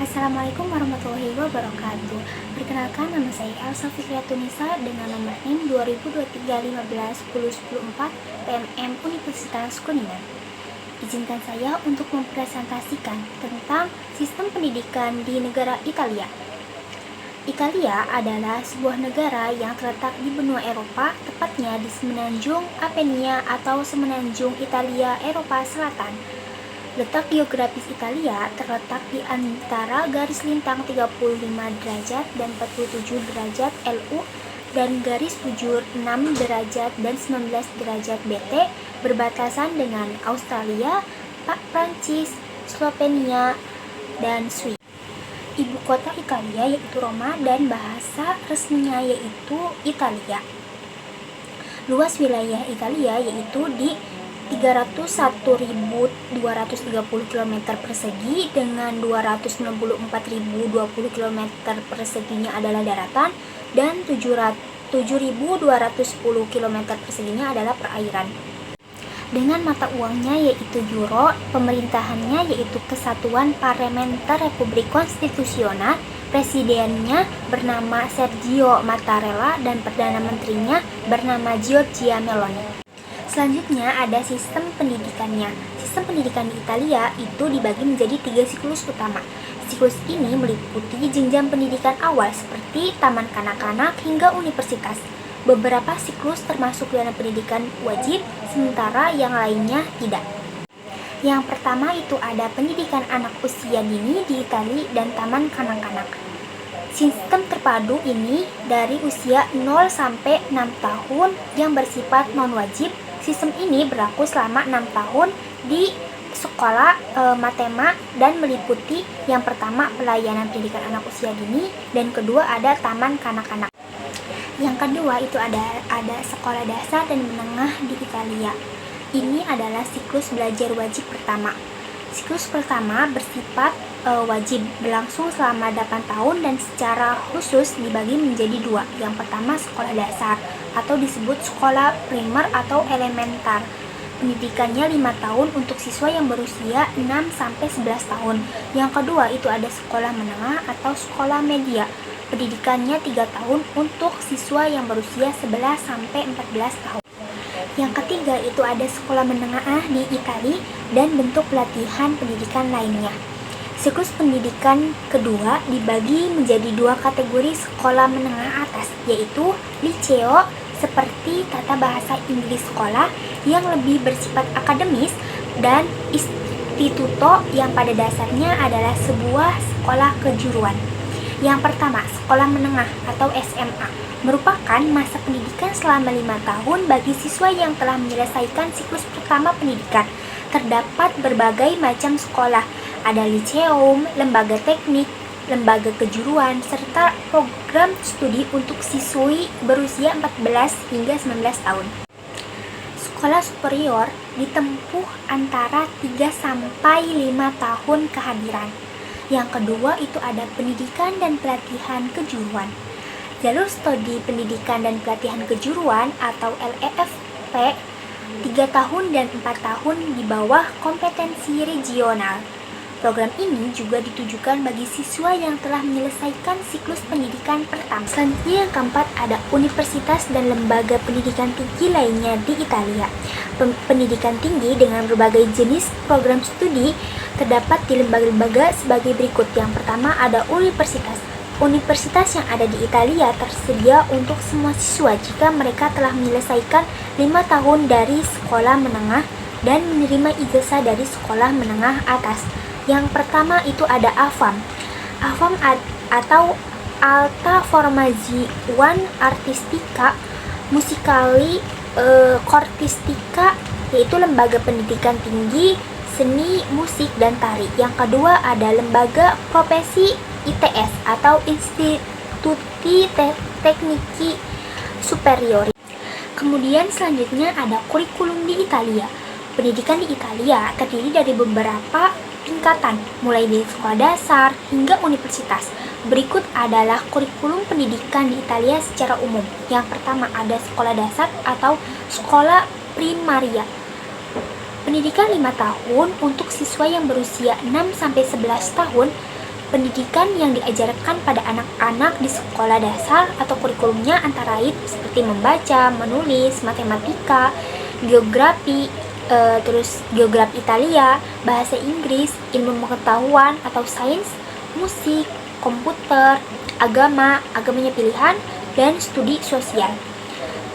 Assalamualaikum warahmatullahi wabarakatuh. Perkenalkan, nama saya Elsa Fikriatunisa dengan nomor NIM 2023151014 PMM Universitas Kuningan. Izinkan saya untuk mempresentasikan tentang sistem pendidikan di negara Italia. Italia adalah sebuah negara yang terletak di benua Eropa, tepatnya di semenanjung Apenia atau semenanjung Italia Eropa Selatan. Letak geografis Italia terletak di antara garis lintang 35 derajat dan 47 derajat LU dan garis bujur 6 derajat dan 19 derajat BT, berbatasan dengan Australia, Prancis, Slovenia, dan Swiss. Ibu kota Italia yaitu Roma dan bahasa resminya yaitu Italia. Luas wilayah Italia yaitu di 301.230 km persegi dengan 294.020 km perseginya adalah daratan dan 7.210 km perseginya adalah perairan. Dengan mata uangnya yaitu euro, pemerintahannya yaitu Kesatuan Parlementer Republik Konstitusional, presidennya bernama Sergio Mattarella dan perdana menterinya bernama Giorgia Meloni. Selanjutnya ada sistem pendidikannya. Sistem pendidikan di Italia itu dibagi menjadi 3 siklus utama. Siklus ini meliputi jenjang pendidikan awal seperti taman kanak-kanak hingga universitas. Beberapa siklus termasuk dalam pendidikan wajib, sementara yang lainnya tidak. Yang pertama itu ada pendidikan anak usia dini di Italia dan taman kanak-kanak. Sistem terpadu ini dari usia 0 sampai 6 tahun yang bersifat non-wajib. Sistem ini berlaku selama 6 tahun di sekolah Matema dan meliputi yang pertama pelayanan pendidikan anak usia dini dan kedua ada taman kanak-kanak. Yang kedua itu ada sekolah dasar dan menengah di Italia. Ini adalah siklus belajar wajib pertama. Siklus pertama bersifat wajib berlangsung selama 8 tahun dan secara khusus dibagi menjadi 2. Yang pertama sekolah dasar atau disebut sekolah primer atau elementar. Pendidikannya 5 tahun untuk siswa yang berusia 6-11 tahun. Yang kedua itu ada sekolah menengah atau sekolah media. Pendidikannya 3 tahun untuk siswa yang berusia 11-14 tahun. Yang ketiga itu ada sekolah menengah di Italia dan bentuk pelatihan pendidikan lainnya. Siklus pendidikan kedua dibagi menjadi 2 kategori sekolah menengah atas, yaitu liceo seperti tata bahasa Inggris sekolah yang lebih bersifat akademis dan instituto yang pada dasarnya adalah sebuah sekolah kejuruan. Yang pertama, sekolah menengah atau SMA merupakan masa pendidikan selama 5 tahun bagi siswa yang telah menyelesaikan siklus pertama pendidikan. Terdapat berbagai macam sekolah, ada liceum, lembaga teknik, lembaga kejuruan, serta program studi untuk siswi berusia 14 hingga 19 tahun. Sekolah superior ditempuh antara 3 sampai 5 tahun kehadiran. Yang kedua itu ada pendidikan dan pelatihan kejuruan. Jalur studi pendidikan dan pelatihan kejuruan atau LEFP 3 tahun dan 4 tahun di bawah kompetensi regional. Program ini juga ditujukan bagi siswa yang telah menyelesaikan siklus pendidikan pertama. Selanjutnya yang keempat ada universitas dan lembaga pendidikan tinggi lainnya di Italia. Pendidikan tinggi dengan berbagai jenis program studi terdapat di lembaga-lembaga sebagai berikut. Yang pertama ada universitas. Universitas yang ada di Italia tersedia untuk semua siswa jika mereka telah menyelesaikan 5 tahun dari sekolah menengah dan menerima ijazah dari sekolah menengah atas. Yang pertama itu ada AFAM. AFAM atau Alta Formazione Artistica Musicali Cortistica, yaitu lembaga pendidikan tinggi seni, musik, dan tari. Yang kedua ada lembaga profesi ITS atau Instituti Tecnici Superiori. Kemudian selanjutnya ada kurikulum di Italia. Pendidikan di Italia terdiri dari beberapa tingkatan, mulai dari sekolah dasar hingga universitas. Berikut adalah kurikulum pendidikan di Italia secara umum. Yang pertama ada sekolah dasar atau sekolah primaria. Pendidikan 5 tahun untuk siswa yang berusia 6-11 tahun Pendidikan yang diajarkan pada anak-anak di sekolah dasar atau kurikulumnya antara lain seperti membaca, menulis, matematika, geografi, terus geografi Italia, bahasa Inggris, ilmu pengetahuan atau sains, musik, komputer, agamanya pilihan, dan studi sosial.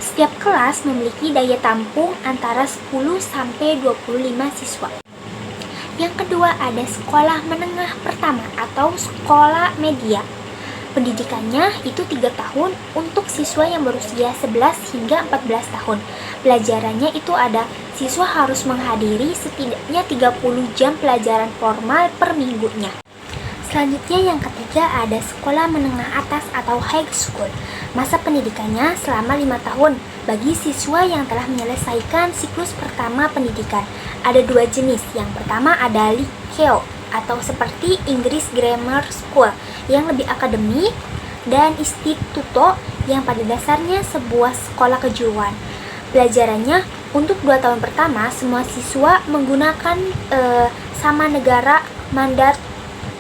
Setiap kelas memiliki daya tampung antara 10 sampai 25 siswa. Yang kedua ada sekolah menengah pertama atau sekolah media. Pendidikannya itu 3 tahun untuk siswa yang berusia 11 hingga 14 tahun. Pelajarannya itu ada siswa harus menghadiri setidaknya 30 jam pelajaran formal per minggunya. Selanjutnya yang ketiga ada sekolah menengah atas atau high school. Masa pendidikannya selama 5 tahun bagi siswa yang telah menyelesaikan siklus pertama pendidikan. Ada 2 jenis. Yang pertama ada Liceo atau seperti English Grammar School yang lebih akademik, dan Istituto yang pada dasarnya sebuah sekolah kejuruan. Pelajarannya untuk 2 tahun pertama semua siswa menggunakan sama negara mandat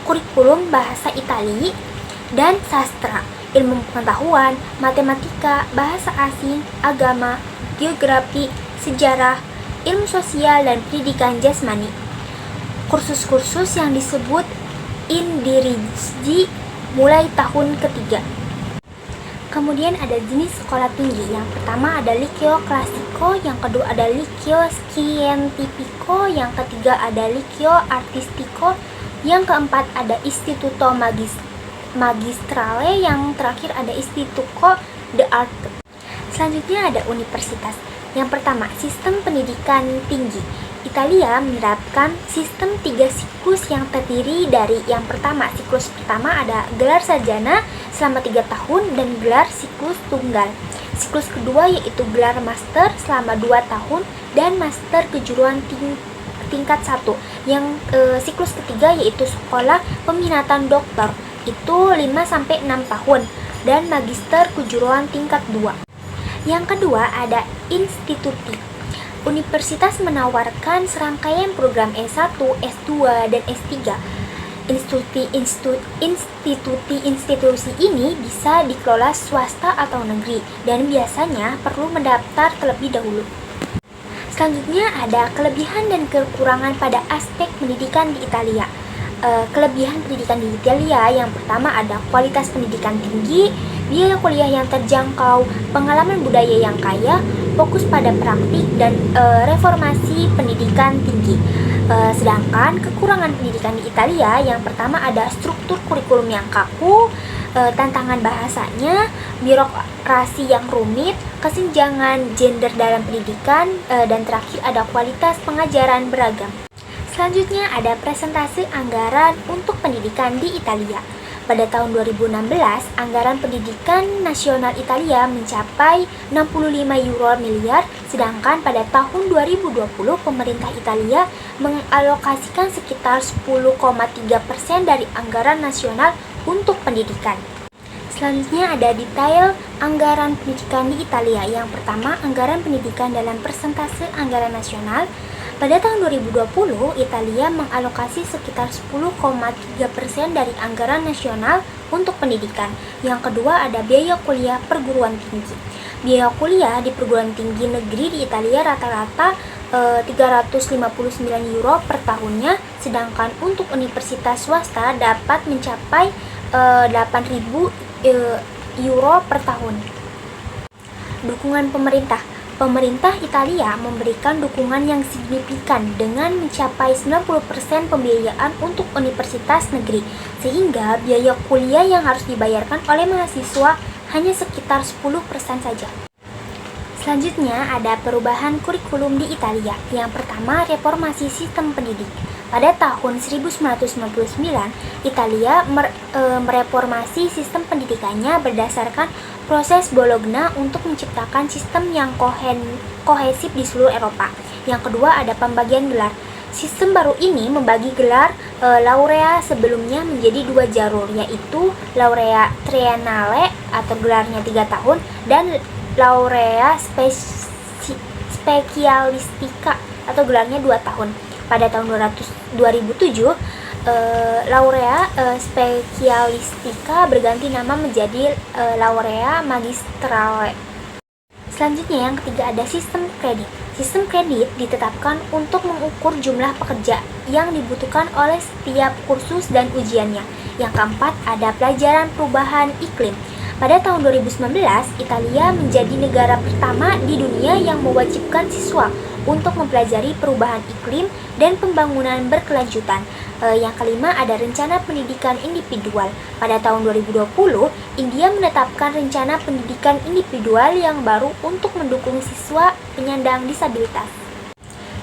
kurikulum bahasa Itali dan sastra, ilmu pengetahuan, matematika, bahasa asing, agama, geografi, sejarah, ilmu sosial, dan pendidikan jasmani. Kursus-kursus yang disebut Indirigi mulai tahun ketiga. Kemudian ada jenis sekolah tinggi. Yang pertama ada Liceo Classico, yang kedua ada Liceo Scientifico, yang ketiga ada Liceo Artistico, yang keempat ada Istituto Magistrale, yang terakhir ada Istituto de Arte. Selanjutnya ada universitas. Yang pertama, sistem pendidikan tinggi. Italia menerapkan sistem 3 siklus yang terdiri dari yang pertama, siklus pertama ada gelar sarjana selama 3 tahun dan gelar siklus tunggal. Siklus kedua yaitu gelar master selama 2 tahun dan master kejuruan tingkat 1. Yang siklus ketiga yaitu sekolah peminatan doktor, itu 5-6 tahun, dan magister kejuruan tingkat 2. Yang kedua ada instituti. Universitas menawarkan serangkaian program S1, S2, dan S3. Institusi ini bisa dikelola swasta atau negeri dan biasanya perlu mendaftar terlebih dahulu. Selanjutnya ada kelebihan dan kekurangan pada aspek pendidikan di Italia. Kelebihan pendidikan di Italia yang pertama ada kualitas pendidikan tinggi, biaya kuliah yang terjangkau, pengalaman budaya yang kaya, fokus pada praktik, dan reformasi pendidikan tinggi. Sedangkan kekurangan pendidikan di Italia yang pertama ada struktur kurikulum yang kaku, tantangan bahasanya, birokrasi yang rumit, kesenjangan gender dalam pendidikan, dan terakhir ada kualitas pengajaran beragam. Selanjutnya ada presentase anggaran untuk pendidikan di Italia. Pada tahun 2016, anggaran pendidikan nasional Italia mencapai 65 miliar, sedangkan pada tahun 2020 pemerintah Italia mengalokasikan sekitar 10,3% dari anggaran nasional untuk pendidikan. Selanjutnya ada detail anggaran pendidikan di Italia. Yang pertama, anggaran pendidikan dalam persentase anggaran nasional. Pada tahun 2020, Italia mengalokasi sekitar 10,3% dari anggaran nasional untuk pendidikan. Yang kedua ada biaya kuliah perguruan tinggi. Biaya kuliah di perguruan tinggi negeri di Italia rata-rata 359 euro per tahunnya, sedangkan untuk universitas swasta dapat mencapai 8.000 euro per tahun. Dukungan pemerintah. Pemerintah Italia memberikan dukungan yang signifikan dengan mencapai 90% pembiayaan untuk universitas negeri, sehingga biaya kuliah yang harus dibayarkan oleh mahasiswa hanya sekitar 10% saja. Selanjutnya ada perubahan kurikulum di Italia. Yang pertama, reformasi sistem pendidik. Pada tahun 1999, Italia mereformasi sistem pendidikannya berdasarkan proses Bologna untuk menciptakan sistem yang kohesif di seluruh Eropa. Yang kedua ada pembagian gelar. Sistem baru ini membagi gelar laurea sebelumnya menjadi 2 jalur, yaitu laurea triennale atau gelarnya 3 tahun dan laurea specialistica atau gelarnya 2 tahun. Pada tahun 2007, Laurea Specialistica berganti nama menjadi Laurea Magistrale. Selanjutnya yang ketiga ada sistem kredit. Sistem kredit ditetapkan untuk mengukur jumlah pekerja yang dibutuhkan oleh setiap kursus dan ujiannya. Yang keempat ada pelajaran perubahan iklim. Pada tahun 2019, Italia menjadi negara pertama di dunia yang mewajibkan siswa untuk mempelajari perubahan iklim dan pembangunan berkelanjutan. Yang kelima ada rencana pendidikan individual. Pada tahun 2020, India menetapkan rencana pendidikan individual yang baru untuk mendukung siswa penyandang disabilitas.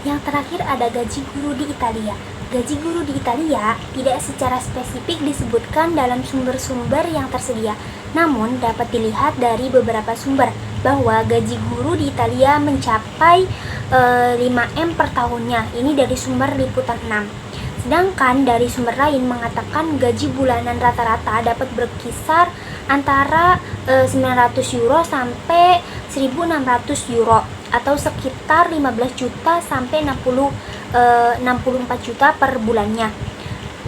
Yang terakhir ada gaji guru di Italia. Gaji guru di Italia tidak secara spesifik disebutkan dalam sumber-sumber yang tersedia, namun dapat dilihat dari beberapa sumber bahwa gaji guru di Italia mencapai 5M per tahunnya. Ini dari sumber Liputan 6. Sedangkan dari sumber lain mengatakan gaji bulanan rata-rata dapat berkisar antara 900 euro sampai 1.600 euro atau sekitar 15 juta sampai 64 juta per bulannya.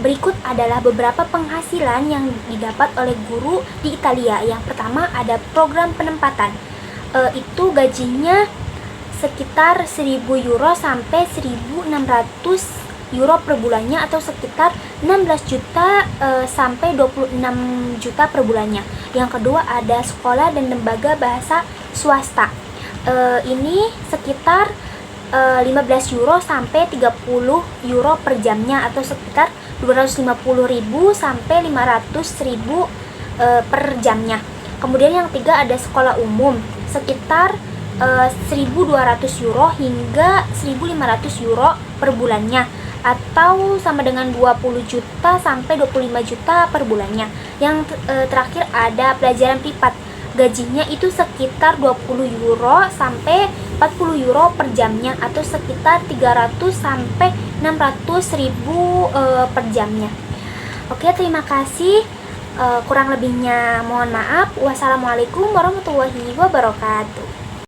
Berikut adalah beberapa penghasilan yang didapat oleh guru di Italia. Yang pertama ada program penempatan. Itu gajinya sekitar 1.000 euro sampai 1.600 euro per bulannya atau sekitar 16 juta sampai 26 juta per bulannya. Yang kedua ada sekolah dan lembaga bahasa swasta. Ini sekitar 15 euro sampai 30 euro per jamnya atau sekitar 250.000 sampai 500.000 per jamnya. Kemudian yang ketiga ada sekolah umum sekitar 1.200 euro hingga 1.500 euro per bulannya atau sama dengan 20 juta sampai 25 juta per bulannya. Yang terakhir ada pelajaran privat. Gajinya itu sekitar 20 euro sampai 40 euro per jamnya atau sekitar 300 sampai 600 ribu per jamnya. Oke, terima kasih. Kurang lebihnya mohon maaf. Wassalamualaikum warahmatullahi wabarakatuh.